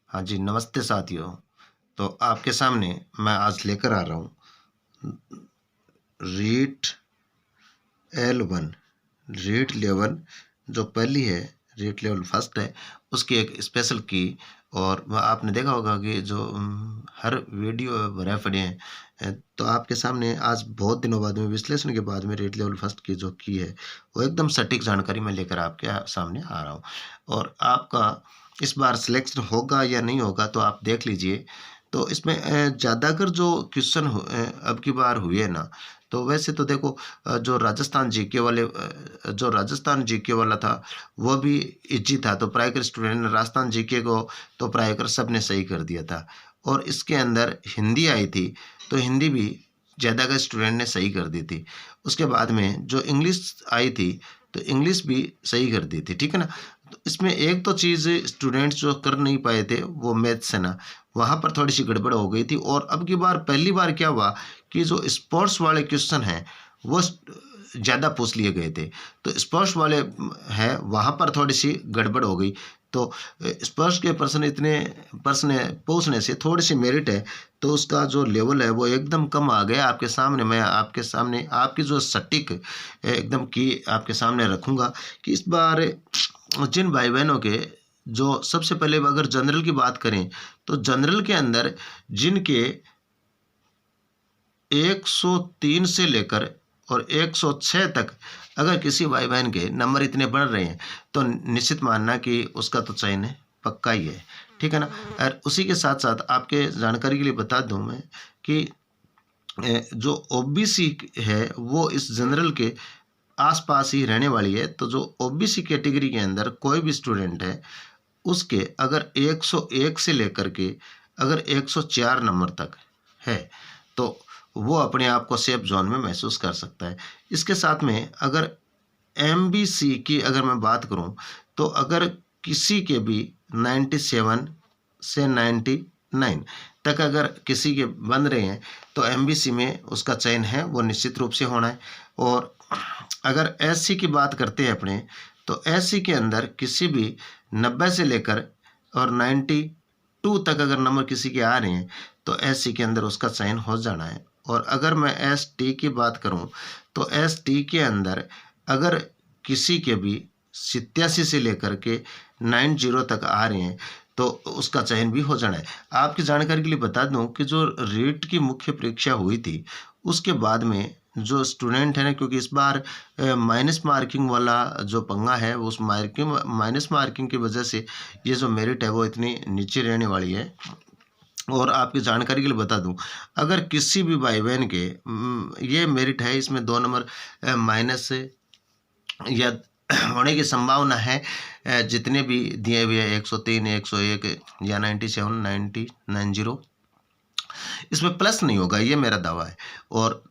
हाँ जी, नमस्ते साथियों। तो आपके सामने मैं आज लेकर आ रहा हूँ रीट L1 रीट लेवल जो पहली है, रीट लेवल फर्स्ट है, उसकी एक स्पेशल की। और वह आपने देखा होगा कि जो हर वीडियो भरे पड़े हैं। तो आपके सामने आज बहुत दिनों बाद में विश्लेषण के बाद में रीट लेवल फर्स्ट की जो की है वो एकदम सटीक जानकारी मैं लेकर आपके सामने आ रहा हूँ। और आपका इस बार सिलेक्शन होगा या नहीं होगा तो आप देख लीजिए। तो इसमें ज़्यादातर जो क्वेश्चन अब की बार हुए ना, तो वैसे तो देखो जो राजस्थान जीके वाले जो राजस्थान जीके वाला था वो भी इजी था, तो प्राय कर स्टूडेंट ने राजस्थान जीके को तो प्राय कर सब ने सही कर दिया था। और इसके अंदर हिंदी आई थी तो हिंदी भी ज़्यादा का स्टूडेंट ने सही कर दी थी। उसके बाद में जो इंग्लिश आई थी तो इंग्लिश भी सही कर दी थी, ठीक है ना। तो इसमें एक तो चीज़ स्टूडेंट्स जो कर नहीं पाए थे वो मैथ्स है ना, वहाँ पर थोड़ी सी गड़बड़ हो गई थी। और अब की बार पहली बार क्या हुआ कि जो स्पोर्ट्स वाले क्वेश्चन हैं वो ज़्यादा पूछ लिए गए थे। तो स्पोर्ट्स वाले हैं वहाँ पर थोड़ी सी गड़बड़ हो गई। तो स्पोर्ट्स के प्रश्न पूछने से थोड़ी सी मेरिट है, तो उसका जो लेवल है वो एकदम कम आ गया। आपके सामने मैं आपके सामने आपकी जो सटीक एकदम की आपके सामने रखूँगा कि इस बार जिन भाई बहनों के जो सबसे पहले अगर जनरल की बात करें तो जनरल के अंदर जिनके 103 से लेकर और 106 तक अगर किसी भाई बहन के नंबर इतने बढ़ रहे हैं तो निश्चित मानना कि उसका तो चयन है पक्का ही है, ठीक है ना। और उसी के साथ साथ आपके जानकारी के लिए बता दूं मैं कि जो ओबीसी है वो इस जनरल के आसपास ही रहने वाली है। तो जो ओबीसी कैटेगरी के अंदर कोई भी स्टूडेंट है उसके अगर 101 से लेकर के अगर 104 नंबर तक है तो वो अपने आप को सेफ जोन में महसूस कर सकता है। इसके साथ में अगर एमबीसी की अगर मैं बात करूं तो अगर किसी के भी 97 से 99 तक अगर किसी के बन रहे हैं तो एमबीसी में उसका चयन है वो निश्चित रूप से होना है। और अगर एससी की बात करते हैं अपने, तो एससी के अंदर किसी भी 90 से लेकर और 92 तक अगर नंबर किसी के आ रहे हैं तो एससी के अंदर उसका चयन हो जाना है। और अगर मैं एसटी की बात करूं तो एसटी के अंदर अगर किसी के भी 87 से लेकर के 90 तक आ रहे हैं तो उसका चयन भी हो जाना है। आपकी जानकारी के लिए बता दूं कि जो रीट की मुख्य परीक्षा हुई थी उसके बाद में जो स्टूडेंट है ना, क्योंकि इस बार माइनस मार्किंग वाला जो पंगा है उस माइनस मार्किंग की वजह से ये जो मेरिट है वो इतनी नीचे रहने वाली है। और आपकी जानकारी के लिए बता दूं अगर किसी भी भाई बहन के ये मेरिट है इसमें 2 नंबर माइनस या होने की संभावना है, जितने भी दिए हुए हैं 103 101 या 97 90 इसमें प्लस नहीं होगा, ये मेरा दावा है। और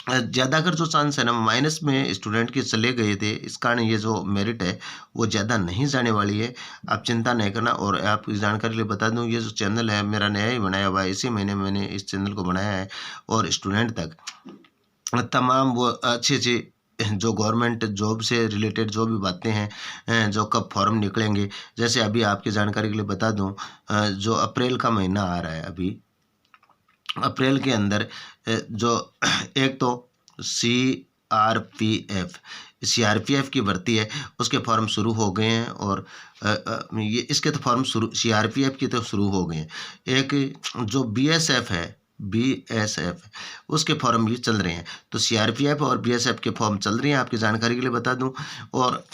ज़्यादातर जो चांस है ना माइनस में स्टूडेंट के चले गए थे, इस कारण ये जो मेरिट है वो ज़्यादा नहीं जाने वाली है। आप चिंता नहीं करना। और आपकी जानकारी के लिए बता दूं ये जो चैनल है मेरा नया ही बनाया हुआ है, इसी महीने मैंने इस चैनल को बनाया है। और स्टूडेंट तक तमाम वो अच्छी अच्छी जो गवर्नमेंट जॉब से रिलेटेड जो भी बातें हैं जो कब फॉर्म निकलेंगे, जैसे अभी आपकी जानकारी के लिए बता दूं जो अप्रैल का महीना आ रहा है, अभी अप्रैल के अंदर जो एक तो सीआरपीएफ की भर्ती है उसके फॉर्म शुरू हो गए हैं। और ये इसके तो फॉर्म शुरू सीआरपीएफ की तो शुरू हो गए हैं। एक जो बीएसएफ उसके फॉर्म भी चल रहे हैं। तो सीआरपीएफ और बीएसएफ के फॉर्म चल रहे हैं, आपकी जानकारी के लिए बता दूं। और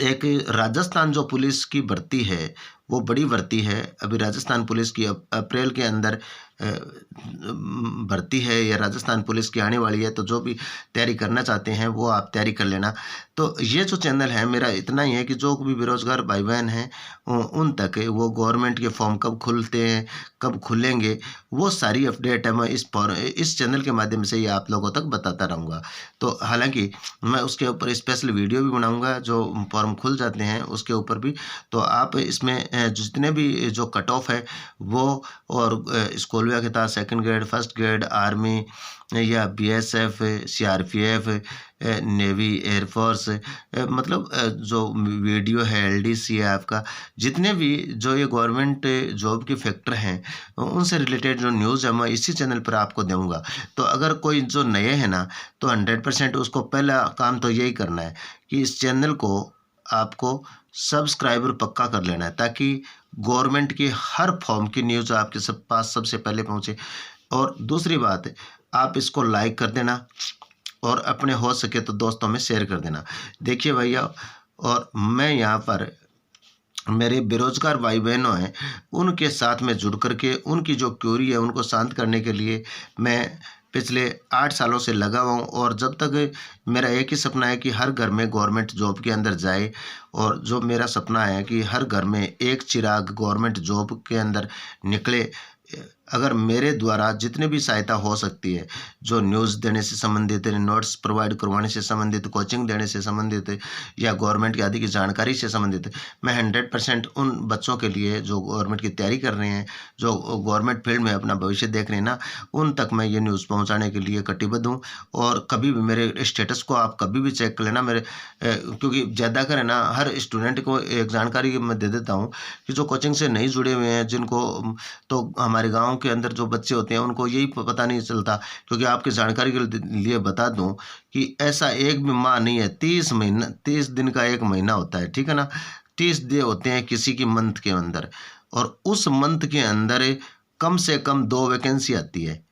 एक राजस्थान जो पुलिस की भर्ती है वो बड़ी भर्ती है, अभी राजस्थान पुलिस की अप्रैल के अंदर भर्ती है या राजस्थान पुलिस की आने वाली है। तो जो भी तैयारी करना चाहते हैं वो आप तैयारी कर लेना। तो ये जो चैनल है मेरा इतना ही है कि जो भी बेरोजगार भाई बहन हैं उन तक वो गवर्नमेंट के फॉर्म कब खुलते हैं कब खुलेंगे वो सारी अपडेट है मैं इस चैनल के माध्यम से ही आप लोगों तक बताता रहूँगा। तो हालांकि मैं उसके ऊपर स्पेशल वीडियो भी बनाऊँगा जो फॉर्म खुल जाते हैं उसके ऊपर भी। तो आप इसमें जितने भी जो कट ऑफ है वो, और स्कूल के तहत second grade, first grade, army या बीएसएफ, सीआरपीएफ, नेवी, एयरफोर्स, मतलब जो वीडियो है एलडीसी है आपका, जितने भी जो ये गवर्नमेंट जॉब के फैक्टर हैं उनसे रिलेटेड जो न्यूज़ है मैं इसी चैनल पर आपको दूंगा। तो अगर कोई जो नए हैं ना, तो 100% उसको पहला काम तो यही करना है कि इस चैनल को आपको सब्सक्राइबर पक्का कर लेना है, ताकि गवर्नमेंट की हर फॉर्म की न्यूज़ आपके सब पास सबसे पहले पहुंचे। और दूसरी बात है, आप इसको लाइक कर देना और अपने हो सके तो दोस्तों में शेयर कर देना। देखिए भैया, और मैं यहाँ पर मेरे बेरोजगार भाई बहनों हैं उनके साथ में जुड़ करके उनकी जो क्यूरी है उनको शांत करने के लिए मैं पिछले 8 सालों से लगा हुआ हूँ। और जब तक मेरा एक ही सपना है कि हर घर में गवर्नमेंट जॉब के अंदर जाए, और जो मेरा सपना है कि हर घर में एक चिराग गवर्नमेंट जॉब के अंदर निकले, अगर मेरे द्वारा जितने भी सहायता हो सकती है, जो न्यूज़ देने से संबंधित, नोट्स प्रोवाइड करवाने से संबंधित, कोचिंग देने से संबंधित, या गवर्नमेंट की आदि की जानकारी से संबंधित, मैं 100% उन बच्चों के लिए जो गवर्नमेंट की तैयारी कर रहे हैं, जो गवर्नमेंट फील्ड में अपना भविष्य देख रहे हैं ना, उन तक मैं ये न्यूज़ पहुँचाने के लिए कटिबद्ध हूँ। और कभी भी मेरे स्टेटस को आप कभी भी चेक कर लेना मेरे, क्योंकि ज़्यादा कर है ना, हर स्टूडेंट को एक जानकारी मैं दे देता हूँ कि जो कोचिंग से नहीं जुड़े हुए हैं, जिनको तो हमारे गाँव के अंदर जो बच्चे होते हैं उनको यही पता नहीं चलता। क्योंकि आपकी जानकारी के लिए बता दूं कि ऐसा एक भी माह नहीं है, 30 दिन का एक महीना होता है, ठीक है ना। 30 दिन होते हैं किसी की मंथ के अंदर, और उस मंथ के अंदर कम से कम 2 वैकेंसी आती है।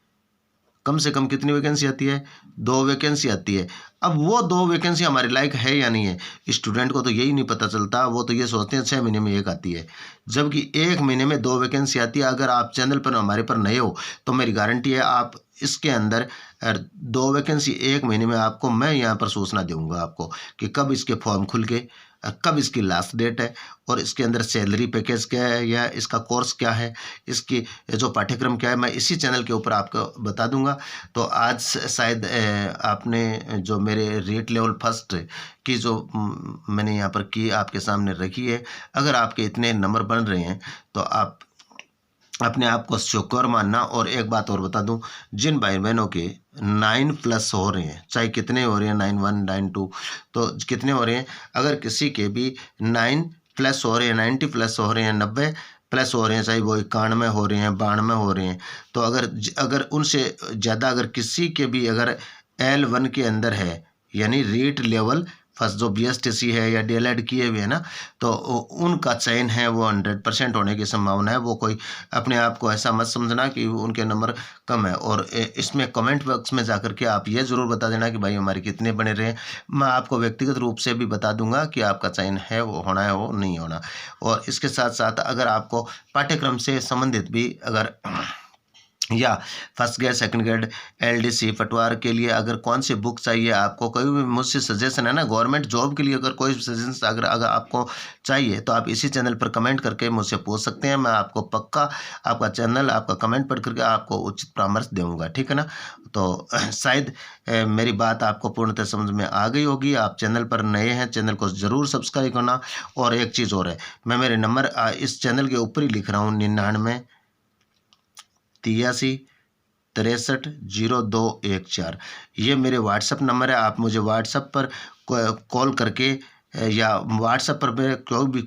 कम से कम कितनी वैकेंसी आती है? 2 वैकेंसी आती है। अब वो 2 वैकेंसी हमारे लायक है या नहीं है, स्टूडेंट को तो यही नहीं पता चलता। वो तो ये सोचते हैं 6 महीने में एक आती है, जबकि 1 महीने में 2 वैकेंसी आती है। अगर आप चैनल पर हमारे पर नए हो तो मेरी गारंटी है आप इसके अंदर 2 वैकेंसी 1 महीने में आपको मैं यहाँ पर सूचना दूंगा आपको कि कब इसके फॉर्म खुल के, कब इसकी लास्ट डेट है, और इसके अंदर सैलरी पैकेज क्या है, या इसका कोर्स क्या है, इसकी जो पाठ्यक्रम क्या है, मैं इसी चैनल के ऊपर आपको बता दूंगा। तो आज शायद आपने जो मेरे रेट लेवल फर्स्ट की जो मैंने यहाँ पर की आपके सामने रखी है, अगर आपके इतने नंबर बन रहे हैं तो आप अपने आप को शुक्र मानना। और एक बात और बता दूं, जिन भाई बहनों के 9+ हो रहे हैं, चाहे कितने हो रहे हैं, 91, 92, तो कितने हो रहे हैं, अगर किसी के भी 9+ हो रहे हैं, 90+ हो रहे हैं, 90+ हो रहे हैं, चाहे वो 91 हो रहे हैं, 92 हो रहे हैं, तो अगर उनसे ज़्यादा अगर किसी के भी अगर L1 के अंदर है, यानी रीट लेवल फर्स्ट जो BSTC है या DLED किए हुए है ना, तो उनका चयन है वो 100% होने की संभावना है। वो कोई अपने आप को ऐसा मत समझना कि उनके नंबर कम है। और इसमें कमेंट बॉक्स में जाकर के आप ये ज़रूर बता देना कि भाई हमारे कितने बने रहे। मैं आपको व्यक्तिगत रूप से भी बता दूंगा कि आपका चयन है वो होना है वो नहीं होना। और इसके साथ साथ अगर आपको पाठ्यक्रम से संबंधित भी अगर या first grade, second grade, LDC, पटवार के लिए अगर कौन सी बुक चाहिए, आपको कोई भी मुझसे सजेशन है ना, गवर्नमेंट जॉब के लिए अगर कोई सजेशन अगर आपको चाहिए तो आप इसी चैनल पर कमेंट करके मुझसे पूछ सकते हैं। मैं आपको पक्का आपका चैनल, आपका कमेंट पढ़ करके आपको उचित परामर्श दूंगा, ठीक है ना। तो शायद मेरी बात आपको पूर्णतः समझ में आ गई होगी। आप चैनल पर नए हैं, चैनल को ज़रूर सब्सक्राइब करना। और एक चीज़ और है, मैं मेरे नंबर इस चैनल के ऊपर ही लिख रहा हूँ, 99 83 63 0214। ये मेरे व्हाट्सअप नंबर है। आप मुझे व्हाट्सअप पर कॉल करके या व्हाट्सअप पर मेरे कोई भी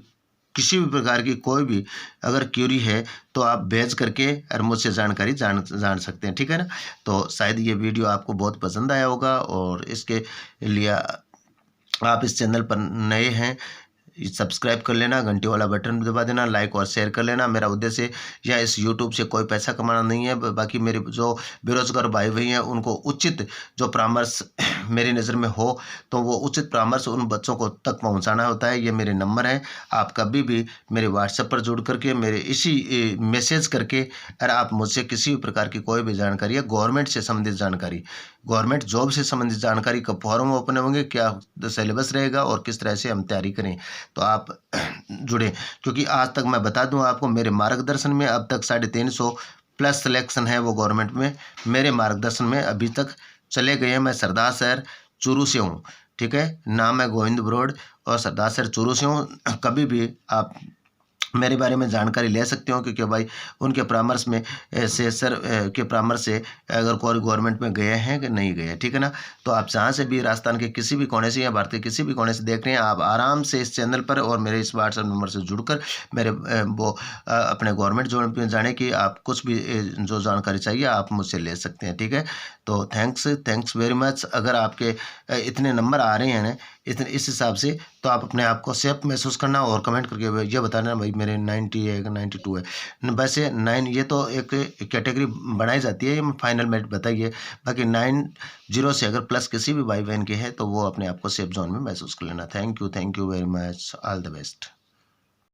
किसी भी प्रकार की कोई भी अगर क्यूरी है तो आप भेज करके और मुझसे जानकारी जान सकते हैं, ठीक है ना। तो शायद ये वीडियो आपको बहुत पसंद आया होगा, और इसके लिए आप इस चैनल पर नए हैं सब्सक्राइब कर लेना, घंटी वाला बटन दबा देना, लाइक और शेयर कर लेना। मेरा उद्देश्य या इस यूट्यूब से कोई पैसा कमाना नहीं है, बाकी मेरे जो बेरोजगार भाई भाई हैं उनको उचित जो परामर्श मेरी नज़र में हो तो वो उचित परामर्श उन बच्चों को तक पहुंचाना होता है। ये मेरे नंबर है, आप कभी भी मेरे व्हाट्सएप पर जुड़ करके मेरे इसी मैसेज करके अगर आप मुझसे किसी भी प्रकार की कोई भी जानकारी है, गवर्नमेंट से संबंधित जानकारी, गवर्नमेंट जॉब से संबंधित जानकारी, कब फॉर्म ओपन होंगे, क्या सिलेबस रहेगा और किस तरह से हम तैयारी करें, तो आप जुड़े। क्योंकि आज तक मैं बता दूं आपको, मेरे मार्गदर्शन में अब तक 350+ सिलेक्शन है वो गवर्नमेंट में मेरे मार्गदर्शन में अभी तक चले गए हैं। मैं सरदार शहर चूरू से हूँ, ठीक है, नाम है गोविंद ब्रोड और सरदार शहर चूरू से हूँ। कभी भी आप मेरे बारे में जानकारी ले सकते हो, क्योंकि भाई उनके परामर्श में से सर के परामर्श से अगर कोई गवर्नमेंट में गए हैं कि नहीं गए, ठीक है ना। तो आप जहाँ से भी राजस्थान के किसी भी कोने से या भारत के किसी भी कोने से देख रहे हैं, आप आराम से इस चैनल पर और मेरे इस व्हाट्सएप नंबर से जुड़कर मेरे अपने गवर्नमेंट जोन पे जाने की आप कुछ भी जो जानकारी चाहिए आप मुझसे ले सकते हैं, ठीक है। तो थैंक्स वेरी मच। अगर आपके इतने नंबर आ रहे हैं ना इतने इस हिसाब से, तो आप अपने आप को सेफ महसूस करना और कमेंट करके ये बताना भाई मेरे 90 है कि 92 है। वैसे 9 ये तो एक कैटेगरी बनाई जाती है, ये फाइनल मेरिट बताइए। बाकी 90 से अगर प्लस किसी भी भाई बहन के हैं तो वो अपने आप को सेफ जोन में महसूस कर लेना। Thank you very much, all the best.